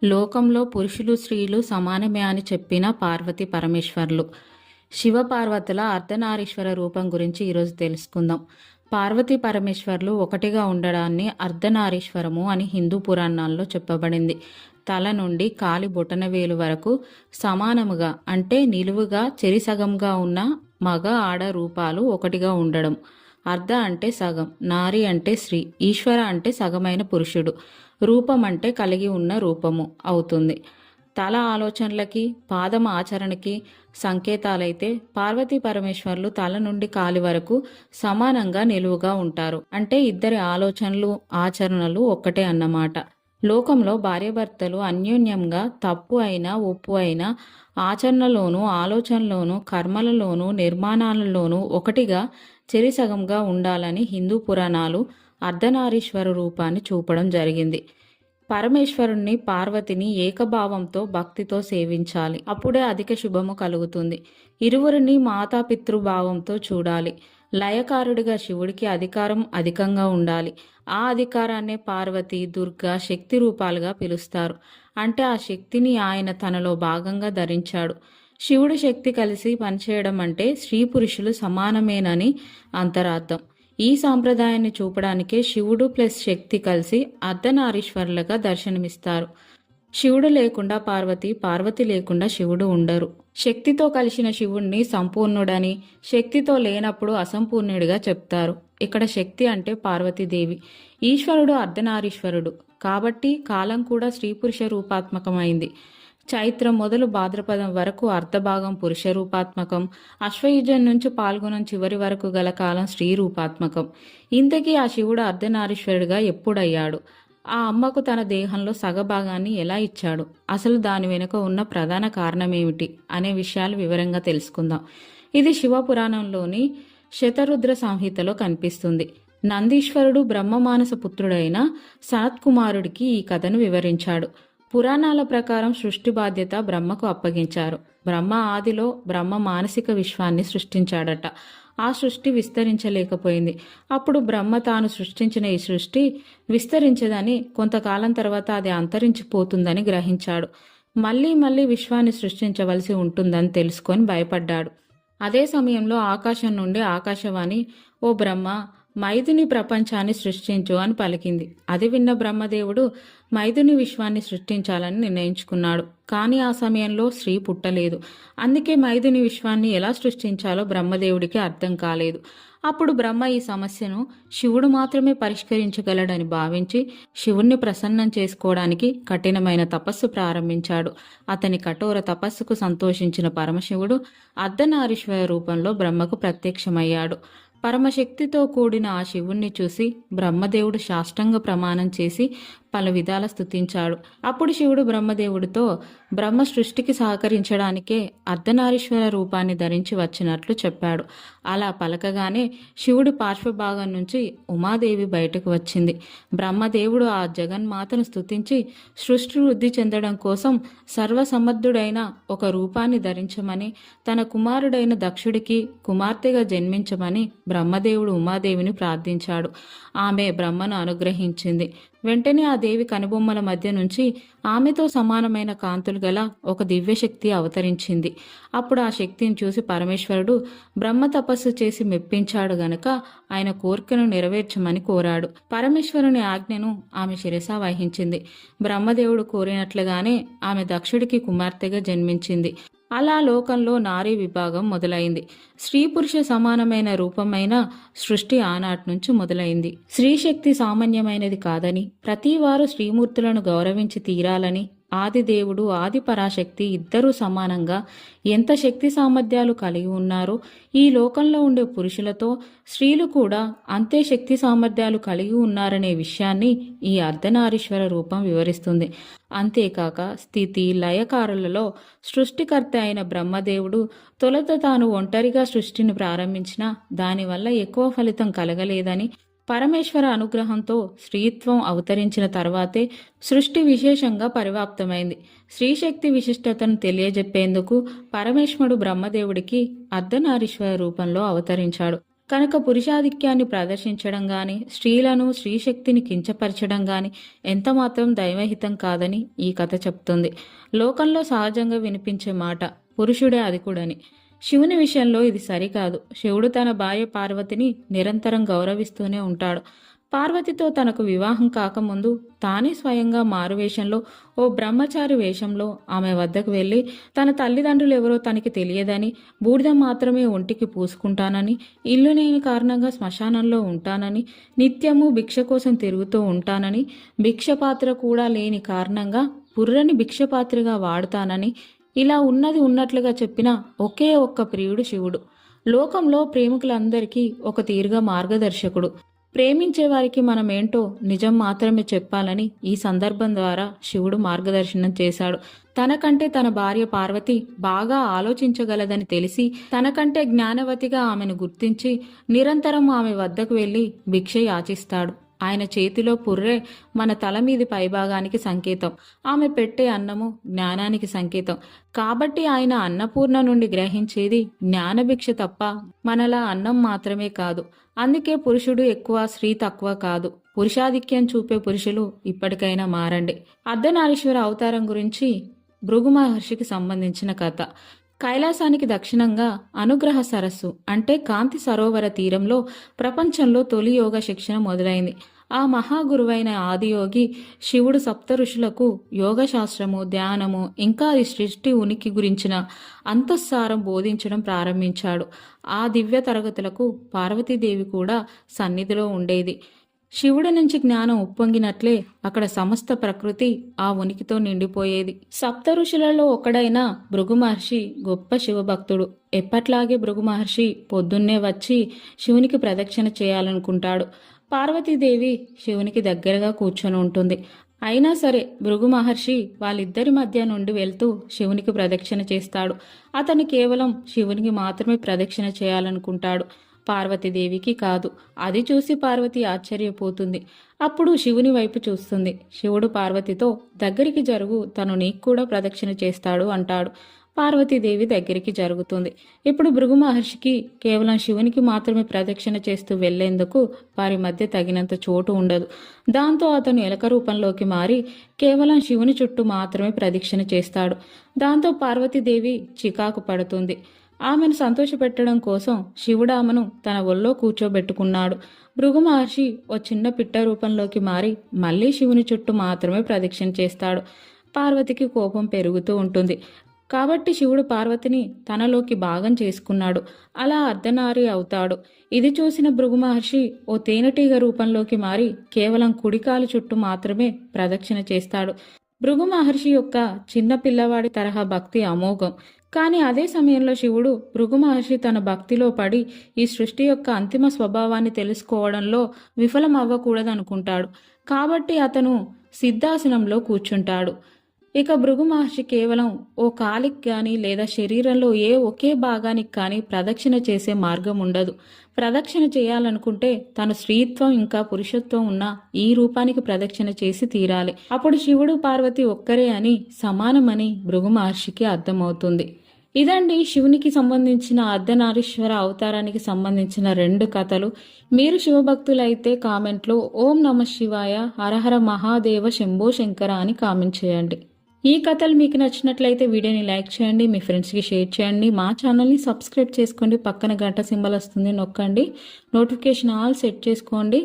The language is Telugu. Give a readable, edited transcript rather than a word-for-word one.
లోకంలో పురుషులు స్త్రీలు సమానమే అని చెప్పిన పార్వతీ పరమేశ్వర్లు. శివపార్వతుల అర్ధనారీశ్వర రూపం గురించి ఈరోజు తెలుసుకుందాం. పార్వతీ పరమేశ్వర్లు ఒకటిగా ఉండడాన్ని అర్ధనారీశ్వరము అని హిందూ పురాణాల్లో చెప్పబడింది. తల నుండి కాలి బొటనవేలు వరకు సమానముగా అంటే నిలువుగా చెరిసగంగా ఉన్న మగ ఆడ రూపాలు ఒకటిగా ఉండడం. అర్ధ అంటే సగం, నారి అంటే స్త్రీ, ఈశ్వర అంటే సగమైన పురుషుడు, రూపం అంటే కలిగి ఉన్న రూపము అవుతుంది. తల ఆలోచనలకి, పాదం ఆచరణకి సంకేతాలైతే పార్వతీ పరమేశ్వర్లు తల నుండి కాలి వరకు సమానంగా నిలువుగా ఉంటారు. అంటే ఇద్దరి ఆలోచనలు ఆచరణలు ఒక్కటే అన్నమాట. లోకంలో భార్యాభర్తలు అన్యోన్యంగా తప్పు అయినా ఒప్పు అయినా ఆచరణలోనూ ఆలోచనలోనూ కర్మలలోనూ నిర్మాణాలలోనూ ఒకటిగా చెరిసగంగా ఉండాలని హిందూ పురాణాలు అర్ధనారీశ్వర రూపాన్ని చూపడం జరిగింది. పరమేశ్వరుణ్ణి పార్వతిని ఏకభావంతో భక్తితో సేవించాలి. అప్పుడే అధిక శుభము కలుగుతుంది. ఇరువురిని మాతాపితృభావంతో చూడాలి. లయకారుడిగా శివుడికి అధికారం అధికంగా ఉండాలి. ఆ అధికారాన్నే పార్వతి, దుర్గా శక్తి రూపాలుగా పిలుస్తారు. అంటే ఆ శక్తిని ఆయన తనలో భాగంగా ధరించాడు. శివుడి శక్తి కలిసి పనిచేయడం అంటే స్త్రీ పురుషులు సమానమేనని అంతరార్థం. ఈ సాంప్రదాయాన్ని చూపడానికే శివుడు ప్లస్ శక్తి కలిసి అర్ధనారీశ్వరులుగా దర్శనమిస్తారు. శివుడు లేకుండా పార్వతి, పార్వతి లేకుండా శివుడు ఉండరు. శక్తితో కలిసిన శివుణ్ణి సంపూర్ణుడని, శక్తితో లేనప్పుడు అసంపూర్ణుడిగా చెప్తారు. ఇక్కడ శక్తి అంటే పార్వతీదేవి, ఈశ్వరుడు అర్ధనారీశ్వరుడు. కాబట్టి కాలం కూడా స్త్రీ పురుష రూపాత్మకమైంది. చైత్రం మొదలు భాద్రపదం వరకు అర్ధభాగం పురుష రూపాత్మకం, అశ్వయుజం నుంచి పాల్గొనం చివరి వరకు గల కాలం స్త్రీ రూపాత్మకం. ఇంతకీ ఆ శివుడు అర్ధనారీశ్వరుడిగా ఎప్పుడయ్యాడు? ఆ అమ్మకు తన దేహంలో సగభాగాన్ని ఎలా ఇచ్చాడు? అసలు దాని వెనుక ఉన్న ప్రధాన కారణమేమిటి అనే విషయాలు వివరంగా తెలుసుకుందాం. ఇది శివపురాణంలోని శతరుద్ర సంహితలో కనిపిస్తుంది. నందీశ్వరుడు బ్రహ్మమానస పుత్రుడైన సనత్కుమారుడికి ఈ కథను వివరించాడు. పురాణాల ప్రకారం సృష్టి బాధ్యత బ్రహ్మకు అప్పగించారు. బ్రహ్మ ఆదిలో బ్రహ్మ మానసిక విశ్వాన్ని సృష్టించాడట. ఆ సృష్టి విస్తరించలేకపోయింది. అప్పుడు బ్రహ్మ తాను సృష్టించిన ఈ సృష్టి విస్తరించదని, కొంతకాలం తర్వాత అది అంతరించిపోతుందని గ్రహించాడు. మళ్ళీ విశ్వాన్ని సృష్టించవలసి ఉంటుందని తెలుసుకొని భయపడ్డాడు. అదే సమయంలో ఆకాశం నుండి ఆకాశవాణి, ఓ బ్రహ్మ, మైథుని ప్రపంచాన్ని సృష్టించు అని పలికింది. అది విన్న బ్రహ్మదేవుడు మైథుని విశ్వాన్ని సృష్టించాలని నిర్ణయించుకున్నాడు. కానీ ఆ సమయంలో స్త్రీ పుట్టలేదు. అందుకే మైథుని విశ్వాన్ని ఎలా సృష్టించాలో బ్రహ్మదేవుడికి అర్థం కాలేదు. అప్పుడు బ్రహ్మ ఈ సమస్యను శివుడు మాత్రమే పరిష్కరించగలడని భావించి శివుణ్ణి ప్రసన్నం చేసుకోవడానికి కఠినమైన తపస్సు ప్రారంభించాడు. అతని కఠోర తపస్సుకు సంతోషించిన పరమశివుడు అర్ధనారీశ్వర రూపంలో బ్రహ్మకు ప్రత్యక్షమయ్యాడు. పరమశక్తితో కూడిన ఆ శివుణ్ణి చూసి బ్రహ్మదేవుడు సాష్టాంగ ప్రమాణం చేసి పలు విధాల స్తుతించాడు. అప్పుడు శివుడు బ్రహ్మదేవుడితో బ్రహ్మ సృష్టికి సహకరించడానికే అర్ధనారీశ్వర రూపాన్ని ధరించి వచ్చినట్లు చెప్పాడు. అలా పలకగానే శివుడి పార్శ్వభాగం నుంచి ఉమాదేవి బయటకు వచ్చింది. బ్రహ్మదేవుడు ఆ జగన్మాతను స్తుతించి సృష్టి వృద్ధి చెందడం కోసం సర్వసమర్థుడైన ఒక రూపాన్ని ధరించమని, తన కుమారుడైన దక్షుడికి కుమార్తెగా జన్మించమని బ్రహ్మదేవుడు ఉమాదేవిని ప్రార్థించాడు. ఆమె బ్రహ్మను అనుగ్రహించింది. వెంటనే ఆ దేవి కనుబొమ్మల మధ్య నుంచి ఆమెతో సమానమైన కాంతులు గల ఒక దివ్యశక్తి అవతరించింది. అప్పుడు ఆ శక్తిని చూసి పరమేశ్వరుడు బ్రహ్మ తపస్సు చేసి మెప్పించాడు గనక ఆయన కోరికను నెరవేర్చమని కోరాడు. పరమేశ్వరుని ఆజ్ఞను ఆమె శిరస వహించింది. బ్రహ్మదేవుడు కోరినట్లుగానే ఆమె దక్షుడికి కుమార్తెగా జన్మించింది. అలా లోకంలో నారీ విభాగం మొదలైంది. స్త్రీ పురుష సమానమైన రూపమైన సృష్టి ఆనాటి నుంచి మొదలైంది. స్త్రీ శక్తి సామాన్యమైనది కాదని, ప్రతివారు స్త్రీమూర్తులను గౌరవించి తీరాలని, ఆదిదేవుడు ఆది పరాశక్తి ఇద్దరూ సమానంగా ఎంత శక్తి సామర్థ్యాలు కలిగి ఉన్నారో, ఈ లోకంలో ఉండే పురుషులతో స్త్రీలు కూడా అంతే శక్తి సామర్థ్యాలు కలిగి ఉన్నారనే విషయాన్ని ఈ అర్ధనారీశ్వర రూపం వివరిస్తుంది. అంతేకాక స్థితి లయకారులలో సృష్టికర్త అయిన బ్రహ్మదేవుడు తొలుత తాను ఒంటరిగా సృష్టిని ప్రారంభించినా దానివల్ల ఎక్కువ ఫలితం కలగలేదని, పరమేశ్వర అనుగ్రహంతో స్త్రీత్వం అవతరించిన తర్వాతే సృష్టి విశేషంగా పరివాప్తమైంది. స్త్రీశక్తి విశిష్టతను తెలియజెప్పేందుకు పరమేశ్వరుడు బ్రహ్మదేవుడికి అర్ధనారీశ్వర రూపంలో అవతరించాడు. కనుక పురుషాధిక్యాన్ని ప్రదర్శించడం గాని, స్త్రీలను, స్త్రీశక్తిని కించపరచడం గాని ఎంతమాత్రం దైవహితం కాదని ఈ కథ చెప్తుంది. లోకంలో సహజంగా వినిపించే మాట పురుషుడే అధికుడని. శివుని విషయంలో ఇది సరికాదు. శివుడు తన భార్య పార్వతిని నిరంతరం గౌరవిస్తూనే ఉంటాడు. పార్వతితో తనకు వివాహం కాకముందు తానే స్వయంగా మారువేషంలో ఓ బ్రహ్మచారి వేషంలో ఆమె వద్దకు వెళ్ళి తన తల్లిదండ్రులు ఎవరో తనకి తెలియదని, బూడిద మాత్రమే ఒంటికి పూసుకుంటానని, ఇల్లు లేని కారణంగా శ్మశానంలో ఉంటానని, నిత్యము భిక్ష కోసం తిరుగుతూ ఉంటానని, భిక్షపాత్ర కూడా లేని కారణంగా పుర్రని భిక్షపాత్రగా వాడుతానని, ఇలా ఉన్నది ఉన్నట్లుగా చెప్పిన ఒకే ఒక్క ప్రియుడు శివుడు. లోకంలో ప్రేమికులందరికీ ఒక తీరుగా మార్గదర్శకుడు. ప్రేమించే వారికి మనమేంటో నిజం మాత్రమే చెప్పాలని ఈ సందర్భం ద్వారా శివుడు మార్గదర్శనం చేశాడు. తనకంటే తన భార్య పార్వతి బాగా ఆలోచించగలదని తెలిసి తనకంటే జ్ఞానవతిగా ఆమెను గుర్తించి నిరంతరం ఆమె వద్దకు వెళ్లి భిక్ష యాచిస్తాడు. ఆయన చేతిలో పుర్రె మన తల మీది పైభాగానికి సంకేతం. ఆమె పెట్టే అన్నము జ్ఞానానికి సంకేతం. కాబట్టి ఆయన అన్నపూర్ణ నుండి గ్రహించేది జ్ఞానభిక్ష తప్ప మనలా అన్నం మాత్రమే కాదు. అందుకే పురుషుడు ఎక్కువ, స్త్రీ తక్కువ కాదు. పురుషాధిక్యం చూపే పురుషులు ఇప్పటికైనా మారండి. అర్ధనారీశ్వర అవతారం గురించి భృగు మహర్షికి సంబంధించిన కథ. కైలాసానికి దక్షిణంగా అనుగ్రహ సరస్సు అంటే కాంతి సరోవర తీరంలో ప్రపంచంలో తొలి యోగ శిక్షణ మొదలైంది. ఆ మహాగురువైన ఆదియోగి శివుడు సప్త ఋషులకు యోగశాస్త్రము, ధ్యానము, ఇంకా ఈ సృష్టి ఉనికి గురించిన అంతఃసారం బోధించడం ప్రారంభించాడు. ఆ దివ్య తరగతులకు పార్వతీదేవి కూడా సన్నిధిలో ఉండేది. శివుడి నుంచి జ్ఞానం ఉప్పొంగినట్లే అక్కడ సమస్త ప్రకృతి ఆ ఉనికితో నిండిపోయేది. సప్త ఋషులలో ఒకడైన భృగు మహర్షి గొప్ప శివభక్తుడు. ఎప్పట్లాగే భృగు మహర్షి పొద్దున్నే వచ్చి శివునికి ప్రదక్షిణ చేయాలనుకుంటాడు. పార్వతీదేవి శివునికి దగ్గరగా కూర్చొని ఉంటుంది. అయినా సరే భృగు మహర్షి వాళ్ళిద్దరి మధ్య నుండి వెళ్తూ శివునికి ప్రదక్షిణ చేస్తాడు. అతను కేవలం శివునికి మాత్రమే ప్రదక్షిణ చేయాలనుకుంటాడు, పార్వతీదేవికి కాదు. అది చూసి పార్వతి ఆశ్చర్యపోతుంది. అప్పుడు శివుని వైపు చూస్తుంది. శివుడు పార్వతితో దగ్గరికి జరుగు, తను నీకు కూడా ప్రదక్షిణ చేస్తాడు అంటాడు. పార్వతీదేవి దగ్గరికి జరుగుతుంది. ఇప్పుడు భృగు మహర్షికి కేవలం శివునికి మాత్రమే ప్రదక్షిణ చేస్తూ వెళ్లేందుకు వారి మధ్య తగినంత చోటు ఉండదు. దాంతో అతను ఎలక రూపంలోకి మారి కేవలం శివుని చుట్టూ మాత్రమే ప్రదక్షిణ చేస్తాడు. దాంతో పార్వతీదేవి చికాకు పడుతుంది. ఆమెను సంతోషపెట్టడం కోసం శివుడు ఆమెను తన ఒళ్ళో కూర్చోబెట్టుకున్నాడు. భృగు మహర్షి ఓ చిన్న పిట్ట రూపంలోకి మారి మళ్లీ శివుని చుట్టూ మాత్రమే ప్రదక్షిణ చేస్తాడు. పార్వతికి కోపం పెరుగుతూ ఉంటుంది. కాబట్టి శివుడు పార్వతిని తనలోకి భాగం చేసుకున్నాడు. అలా అర్ధనారి అవుతాడు. ఇది చూసిన భృగు మహర్షి ఓ తేనెటీగ రూపంలోకి మారి కేవలం కుడికాలు చుట్టూ మాత్రమే ప్రదక్షిణ చేస్తాడు. భృగు మహర్షి యొక్క చిన్న పిల్లవాడి తరహా భక్తి అమోఘం. కానీ అదే సమయంలో శివుడు భృగు మహర్షి తన భక్తిలో పడి ఈ సృష్టి యొక్క అంతిమ స్వభావాన్ని తెలుసుకోవడంలో విఫలం అవ్వకూడదనుకుంటాడు. కాబట్టి అతను సిద్ధాసనంలో కూర్చుంటాడు. ఇక భృగు మహర్షి కేవలం ఓ కాలికి కానీ లేదా శరీరంలో ఒకే భాగానికి కానీ ప్రదక్షిణ చేసే మార్గం ఉండదు. ప్రదక్షిణ చేయాలనుకుంటే తను స్త్రీత్వం ఇంకా పురుషత్వం ఉన్న ఈ రూపానికి ప్రదక్షిణ చేసి తీరాలి. అప్పుడు శివుడు పార్వతి ఒక్కరే అని, సమానమని భృగు మహర్షికి అర్థమవుతుంది. ఇదండి శివునికి సంబంధించిన అర్ధనారీశ్వర అవతారానికి సంబంధించిన 2 కథలు. మీరు శివభక్తులైతే కామెంట్లో ఓం నమ శివాయ, హరహర మహాదేవ, శంభో శంకర అని కామెంట్ చేయండి. ఈ కథలు మీకు నచ్చినట్లయితే వీడియోని లైక్ చేయండి, మీ ఫ్రెండ్స్కి షేర్ చేయండి. మా ఛానల్ని సబ్స్క్రైబ్ చేసుకోండి. పక్కన గంట సింబల్ వస్తుంది, నొక్కండి. నోటిఫికేషన్ ఆల్ సెట్ చేసుకోండి.